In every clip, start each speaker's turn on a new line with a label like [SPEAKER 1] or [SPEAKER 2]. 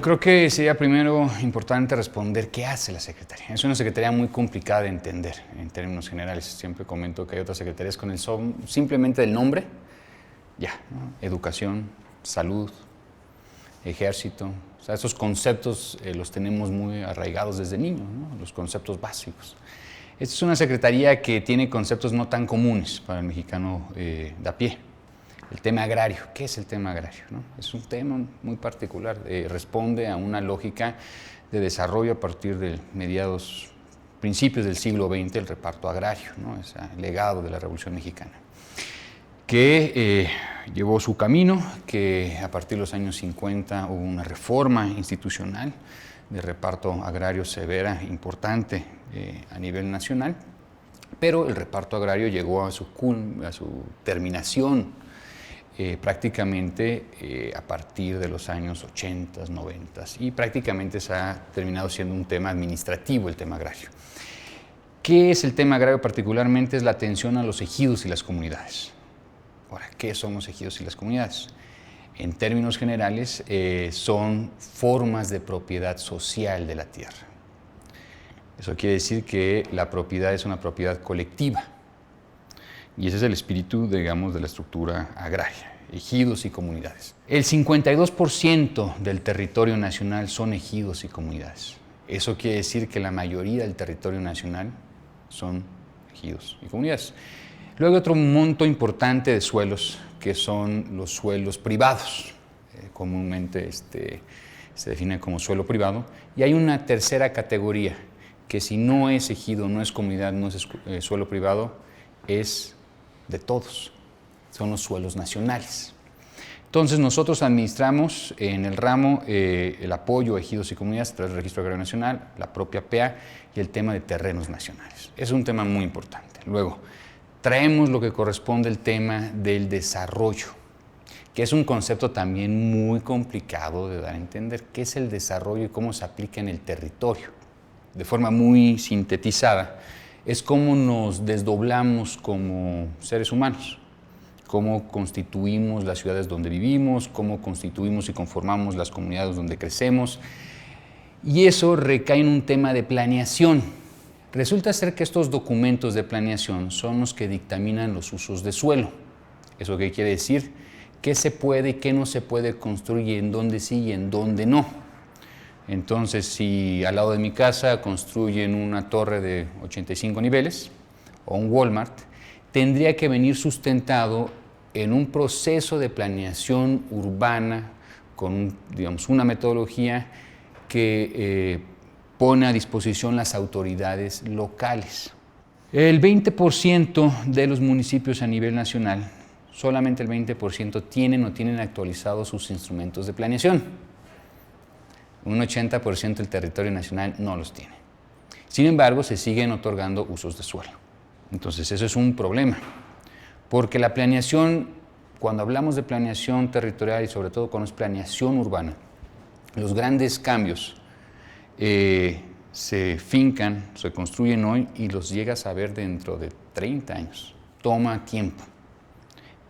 [SPEAKER 1] Creo que sería primero importante responder qué hace la Secretaría. Es una Secretaría muy complicada de entender en términos generales. Siempre comento que hay otras secretarías con el simplemente del nombre, ya, ¿no? Educación, salud, ejército. O sea, esos conceptos los tenemos muy arraigados desde niños, ¿no? Los conceptos básicos. Esta es una secretaría que tiene conceptos no tan comunes para el mexicano de a pie. El tema agrario. ¿Qué es el tema agrario, no? Es un tema muy particular. Responde a una lógica de desarrollo a partir de principios del siglo XX, el reparto agrario, ¿no? Ese legado de la Revolución Mexicana, que llevó su camino, que a partir de los años 50 hubo una reforma institucional de reparto agrario severa, importante a nivel nacional, pero el reparto agrario llegó a su terminación prácticamente a partir de los años 80, 90 y prácticamente se ha terminado siendo un tema administrativo el tema agrario. ¿Qué es el tema agrario particularmente? Es la atención a los ejidos y las comunidades. Ahora, ¿qué son los ejidos y las comunidades? En términos generales, son formas de propiedad social de la tierra. Eso quiere decir que la propiedad es una propiedad colectiva. Y ese es el espíritu, digamos, de la estructura agraria, ejidos y comunidades. El 52% del territorio nacional son ejidos y comunidades. Eso quiere decir que la mayoría del territorio nacional son ejidos y comunidades. Luego hay otro monto importante de suelos, que son los suelos privados. Comúnmente se define como suelo privado. Y hay una tercera categoría, que si no es ejido, no es comunidad, no es suelo privado, es de todos, son los suelos nacionales. Entonces nosotros administramos en el ramo el apoyo a ejidos y comunidades a través del Registro Agrario Nacional, la propia PEA y el tema de terrenos nacionales. Es un tema muy importante. Luego, traemos lo que corresponde al tema del desarrollo, que es un concepto también muy complicado de dar a entender. ¿Qué es el desarrollo y cómo se aplica en el territorio? De forma muy sintetizada, es cómo nos desdoblamos como seres humanos, cómo constituimos las ciudades donde vivimos, cómo constituimos y conformamos las comunidades donde crecemos. Y eso recae en un tema de planeación. Resulta ser que estos documentos de planeación son los que dictaminan los usos de suelo. ¿Eso qué quiere decir? ¿Qué se puede y qué no se puede construir y en dónde sí y en dónde no? Entonces, si al lado de mi casa construyen una torre de 85 niveles o un Walmart, tendría que venir sustentado en un proceso de planeación urbana con, digamos, una metodología que pone a disposición las autoridades locales. El 20% de los municipios a nivel nacional, solamente el 20% tienen o tienen actualizados sus instrumentos de planeación. Un 80% del territorio nacional no los tiene. Sin embargo, se siguen otorgando usos de suelo. Entonces, eso es un problema, porque la planeación, cuando hablamos de planeación territorial y sobre todo cuando es planeación urbana, los grandes cambios se fincan, se construyen hoy y los llegas a ver dentro de 30 años. Toma tiempo.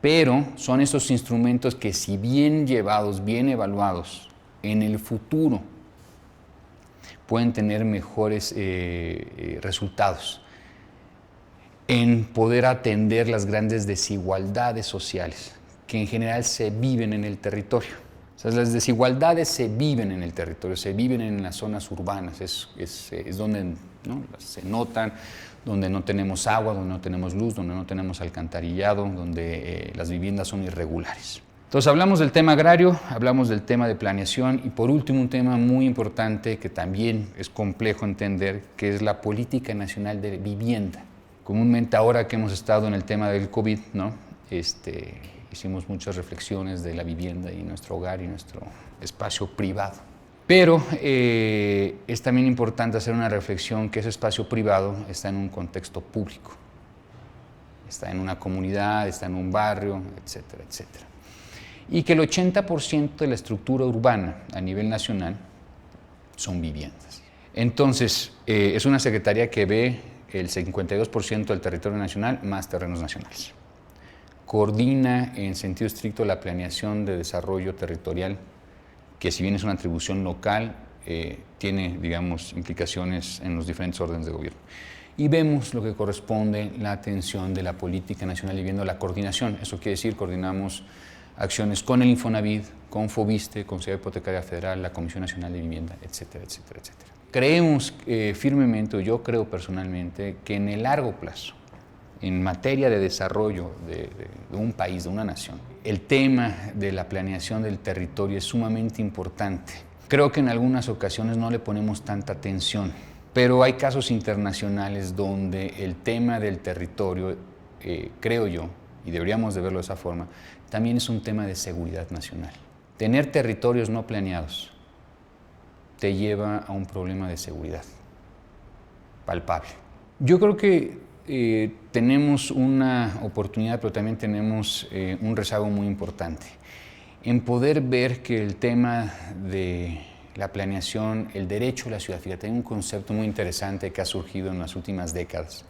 [SPEAKER 1] Pero son esos instrumentos que, si bien llevados, bien evaluados, en el futuro pueden tener mejores resultados en poder atender las grandes desigualdades sociales que en general se viven en el territorio. O sea, las desigualdades se viven en el territorio, se viven en las zonas urbanas, es donde, ¿no?, se notan, donde no tenemos agua, donde no tenemos luz, donde no tenemos alcantarillado, donde las viviendas son irregulares. Entonces hablamos del tema agrario, hablamos del tema de planeación y por último un tema muy importante que también es complejo entender, que es la política nacional de vivienda. Comúnmente ahora que hemos estado en el tema del COVID, ¿no?, hicimos muchas reflexiones de la vivienda y nuestro hogar y nuestro espacio privado. Pero es también importante hacer una reflexión que ese espacio privado está en un contexto público. Está en una comunidad, está en un barrio, etcétera, etcétera. Y que el 80% de la estructura urbana a nivel nacional son viviendas. Entonces, es una secretaría que ve el 52% del territorio nacional más terrenos nacionales. coordina en sentido estricto la planeación de desarrollo territorial, que si bien es una atribución local, tiene, digamos, implicaciones en los diferentes órdenes de gobierno. Y vemos lo que corresponde la atención de la política nacional y viendo la coordinación. Eso quiere decir, coordinamos acciones con el Infonavit, con Fobiste, con Sociedad Hipotecaria Federal, la Comisión Nacional de Vivienda, etcétera, etcétera, etcétera. Creemos firmemente, o yo creo personalmente, que en el largo plazo, en materia de desarrollo de un país, de una nación, el tema de la planeación del territorio es sumamente importante. Creo que en algunas ocasiones no le ponemos tanta atención, pero hay casos internacionales donde el tema del territorio, creo yo, y deberíamos de verlo de esa forma, también es un tema de seguridad nacional. Tener territorios no planeados te lleva a un problema de seguridad palpable. Yo creo que tenemos una oportunidad, pero también tenemos un rezago muy importante en poder ver que el tema de la planeación, el derecho a la ciudad, fíjate, hay un concepto muy interesante que ha surgido en las últimas décadas,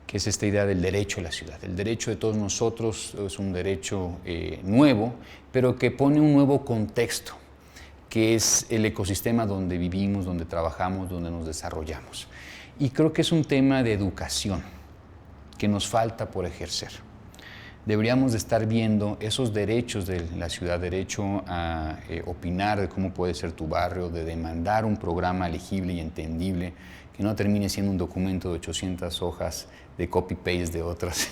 [SPEAKER 1] que es esta idea del derecho a la ciudad. El derecho de todos nosotros es un derecho nuevo, pero que pone un nuevo contexto, que es el ecosistema donde vivimos, donde trabajamos, donde nos desarrollamos. Y creo que es un tema de educación que nos falta por ejercer. Deberíamos de estar viendo esos derechos de la ciudad, derecho a opinar de cómo puede ser tu barrio, de demandar un programa legible y entendible, que no termine siendo un documento de 800 hojas de copy-paste de otras,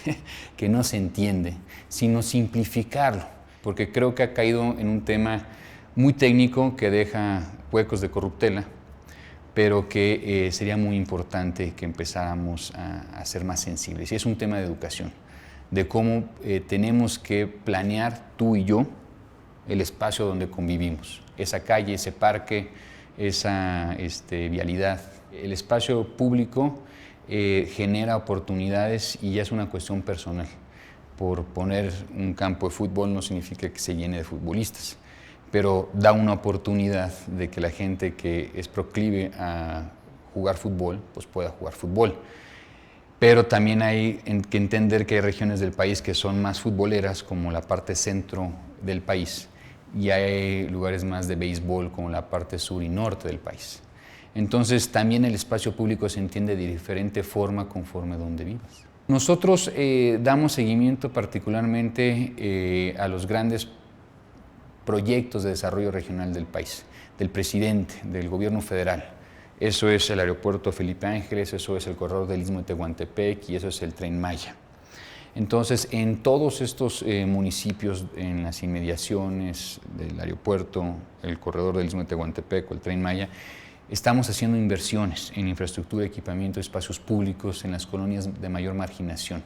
[SPEAKER 1] que no se entiende, sino simplificarlo, porque creo que ha caído en un tema muy técnico que deja huecos de corruptela, pero que sería muy importante que empezáramos a ser más sensibles. Y es un tema de educación, de cómo tenemos que planear tú y yo el espacio donde convivimos, esa calle, ese parque, esa vialidad. El espacio público genera oportunidades y ya es una cuestión personal. Por poner un campo de fútbol no significa que se llene de futbolistas, pero da una oportunidad de que la gente que es proclive a jugar fútbol, pues pueda jugar fútbol. Pero también hay que entender que hay regiones del país que son más futboleras, como la parte centro del país, y hay lugares más de béisbol, como la parte sur y norte del país. Entonces, también el espacio público se entiende de diferente forma conforme donde vivas. Nosotros damos seguimiento particularmente a los grandes proyectos de desarrollo regional del país, del presidente, del gobierno federal. Eso es el aeropuerto Felipe Ángeles, eso es el corredor del Istmo de Tehuantepec y eso es el Tren Maya. Entonces, en todos estos municipios, en las inmediaciones del aeropuerto, el corredor del Istmo de Tehuantepec o el Tren Maya, estamos haciendo inversiones en infraestructura, equipamiento, espacios públicos en las colonias de mayor marginación.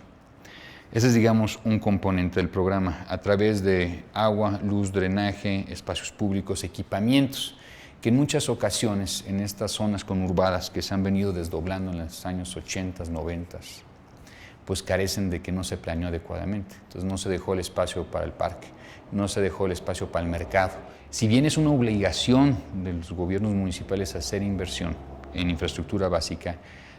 [SPEAKER 1] Ese es, digamos, un componente del programa, a través de agua, luz, drenaje, espacios públicos, equipamientos, que en muchas ocasiones en estas zonas conurbadas que se han venido desdoblando en los años 80, 90, pues carecen de que no se planeó adecuadamente. Entonces no se dejó el espacio para el parque, no se dejó el espacio para el mercado. Si bien es una obligación de los gobiernos municipales hacer inversión en infraestructura básica,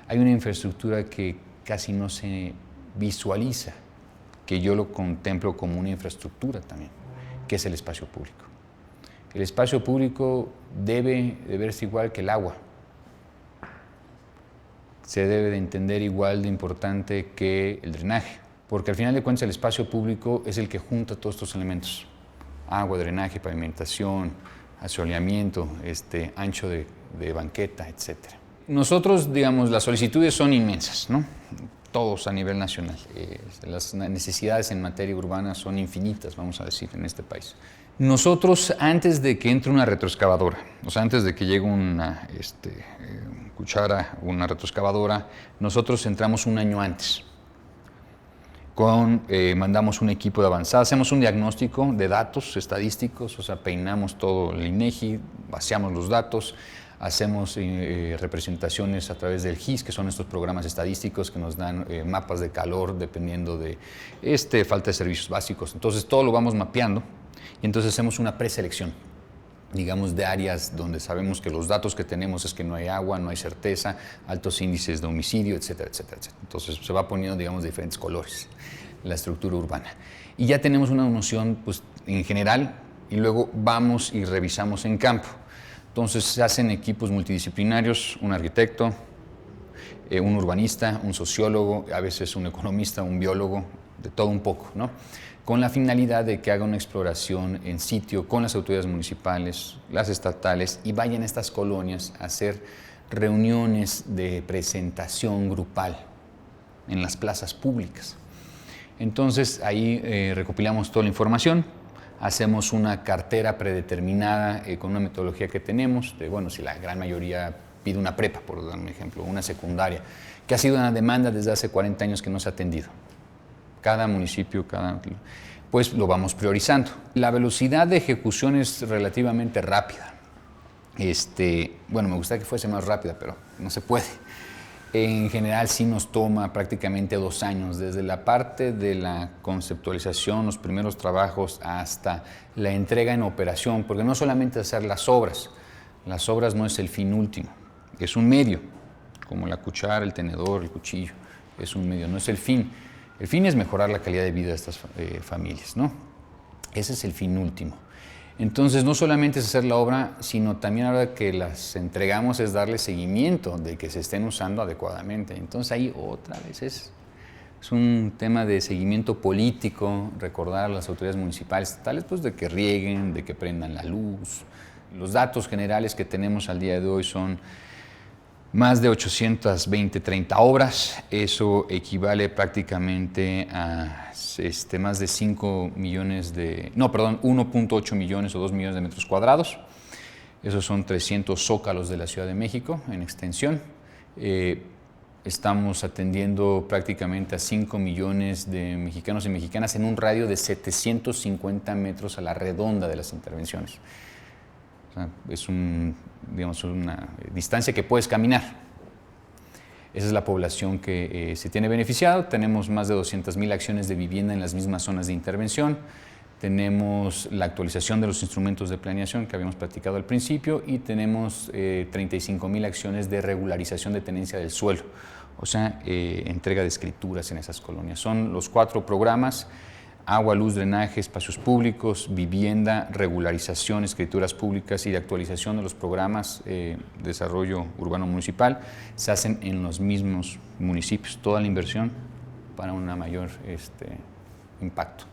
[SPEAKER 1] hay una infraestructura que casi no se visualiza, que yo lo contemplo como una infraestructura también, que es el espacio público. El espacio público debe de verse igual que el agua. Se debe de entender igual de importante que el drenaje, porque al final de cuentas el espacio público es el que junta todos estos elementos: agua, drenaje, pavimentación, asoleamiento, ancho de banqueta, etc. Nosotros, digamos, las solicitudes son inmensas, ¿no? Todos a nivel nacional. Las necesidades en materia urbana son infinitas, vamos a decir, en este país. Nosotros, antes de que entre una retroexcavadora, o sea, antes de que llegue una cuchara, una retroexcavadora, nosotros entramos un año antes. Mandamos un equipo de avanzada, hacemos un diagnóstico de datos estadísticos, o sea, peinamos todo el INEGI, vaciamos los datos, hacemos representaciones a través del GIS, que son estos programas estadísticos que nos dan mapas de calor dependiendo de falta de servicios básicos. Entonces todo lo vamos mapeando y entonces hacemos una preselección, digamos, de áreas donde sabemos que los datos que tenemos es que no hay agua, no hay certeza, altos índices de homicidio, etcétera, etcétera, etcétera. Entonces se va poniendo, digamos, de diferentes colores. la estructura urbana. Y ya tenemos una noción pues, en general y luego vamos y revisamos en campo. Entonces se hacen equipos multidisciplinarios, un arquitecto, un urbanista, un sociólogo, a veces un economista, un biólogo, de todo un poco, ¿no? Con la finalidad de que haga una exploración en sitio con las autoridades municipales, las estatales, y vayan a estas colonias a hacer reuniones de presentación grupal en las plazas públicas. Entonces ahí recopilamos toda la información, hacemos una cartera predeterminada con una metodología que tenemos, de bueno, si la gran mayoría pide una prepa, por dar un ejemplo, una secundaria, que ha sido una demanda desde hace 40 años que no se ha atendido. Cada municipio, pues lo vamos priorizando. La velocidad de ejecución es relativamente rápida. Bueno, me gustaría que fuese más rápida, pero no se puede. En general sí nos toma prácticamente 2 años, desde la parte de la conceptualización, los primeros trabajos, hasta la entrega en operación, porque no solamente hacer las obras no es el fin último, es un medio, como la cuchara, el tenedor, el cuchillo, es un medio, no es el fin. El fin es mejorar la calidad de vida de estas familias, ¿no? Ese es el fin último. Entonces, no solamente es hacer la obra, sino también ahora que las entregamos es darle seguimiento de que se estén usando adecuadamente. Entonces, ahí otra vez es un tema de seguimiento político, recordar a las autoridades municipales, estatales, pues de que rieguen, de que prendan la luz. Los datos generales que tenemos al día de hoy son más de 830 obras, eso equivale prácticamente a más de 5 millones de, no, perdón, 1.8 millones o 2 millones de metros cuadrados. Esos son 300 zócalos de la Ciudad de México en extensión. Estamos atendiendo prácticamente a 5 millones de mexicanos y mexicanas en un radio de 750 metros a la redonda de las intervenciones. Es una distancia que puedes caminar. Esa es la población que se tiene beneficiado. Tenemos más de 200,000 acciones de vivienda en las mismas zonas de intervención. Tenemos la actualización de los instrumentos de planeación que habíamos platicado al principio y tenemos 35,000 acciones de regularización de tenencia del suelo, o sea, entrega de escrituras en esas colonias. Son los 4 programas: agua, luz, drenaje, espacios públicos, vivienda, regularización, escrituras públicas y de actualización de los programas de desarrollo urbano municipal. Se hacen en los mismos municipios, toda la inversión para un mayor impacto.